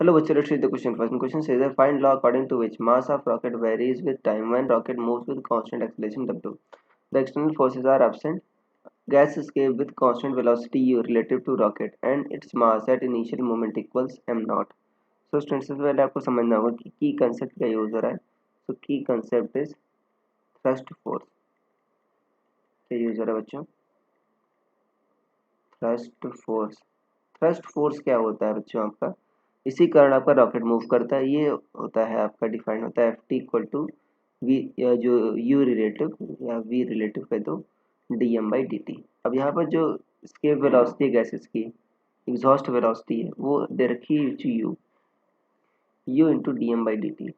Hello, bachcho, let's read the question first. The question says that find law according to which mass of rocket varies with time when rocket moves with constant acceleration w. The external forces are absent. Gas escape with constant velocity u relative to rocket and its mass at initial moment equals m naught. So students सबसे पहले आपको समझना होगा कि की concept क्या use हो रहा है. सो की कंसेप्ट इज थ्रस्ट फोर्स. क्या यूज हो रहा है बच्चों? Thrust force. थ्रस्ट फोर्स क्या होता है बच्चों आपका? इसी कारण आपका रॉकेट मूव करता है. ये होता है आपका डिफाइन होता है F t equal to v, जो यू रिलेटिव या वी रिलेटिव कह दो d m by d t. अब यहाँ पर जो escape वेलोसिटी है गैसेस की, एग्जॉस्ट वेलोसिटी है, वो दे रखी है u into d m by d t.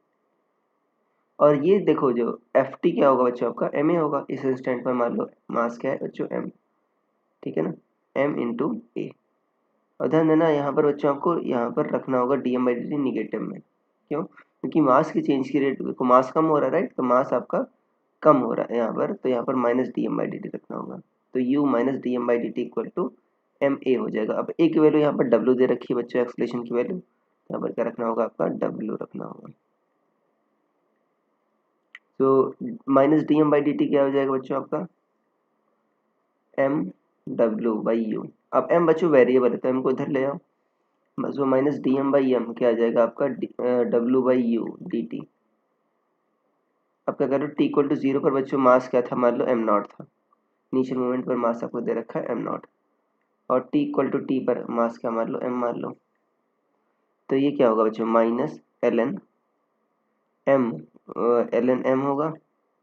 और ये देखो जो एफ टी क्या होगा बच्चों आपका एम ए होगा. इस इंस्टेंट पर मान लो मास क्या है बच्चों एम. ठीक है ना, एम इंटू ए. और ध्यान देना यहाँ पर बच्चों आपको यहाँ पर रखना होगा d m by d t negative में. क्यों? क्योंकि मास की चेंज की रेट को मास कम हो रहा है, राइट. तो मास आपका कम हो रहा है यहाँ पर, तो यहाँ पर minus d m by d t रखना होगा. तो u minus d m by d t equal to m a हो जाएगा. अब ए की वैल्यू यहाँ पर डब्ल्यू दे रखी है बच्चों, एक्सलेशन की वैल्यू. यहाँ पर क्या रखना होगा आपका डब्ल्यू रखना होगा. तो minus d m by d t क्या हो जाएगा बच्चों आपका एम डब्ल्यू बाई यू. अब एम बच्चों वेरिएबल है तो एम को इधर ले आओ. So minus d m by m क्या आ जाएगा आपका डब्ल्यू बाई यू डी टी. अब क्या करो टी इक्वल टू जीरो पर बच्चों मास क्या था मान लो एम नॉट था. इनिशियल मोमेंट पर मास आपको दे रखा है एम नॉट. और टी इक्वल टू टी पर मास क्या मान लो एम मान लो. तो ये क्या होगा बच्चों minus l n m. L n m होगा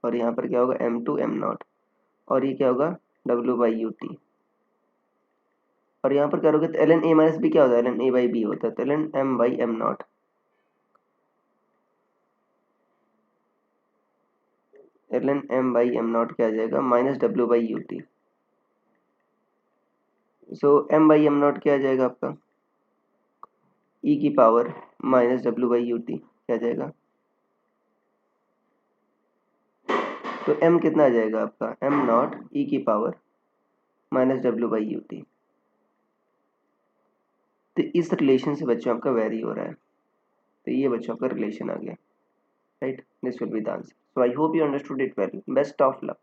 और यहाँ पर क्या होगा एम टू एम नॉट. और ये क्या होगा डब्ल्यू बाई यू टी. और यहाँ पर करोगे तो l n a minus b क्या होता है l n a by b होता है. तो l n m by m naught. L n m by m naught क्या आ जाएगा माइनस डब्ल्यू by u t. So m by m naught क्या आ जाएगा आपका ई की पावर माइनस डब्ल्यू बाई यू टी क्या आ जाएगा. तो एम कितना आ जाएगा आपका एम नॉट ई की पावर माइनस डब्ल्यू बाई यू टी. तो इस रिलेशन से बच्चों आपका वेरी हो रहा है. तो ये बच्चों आपका रिलेशन आ गया, right. This will be the answer. So I hope you understood it well. Best of luck.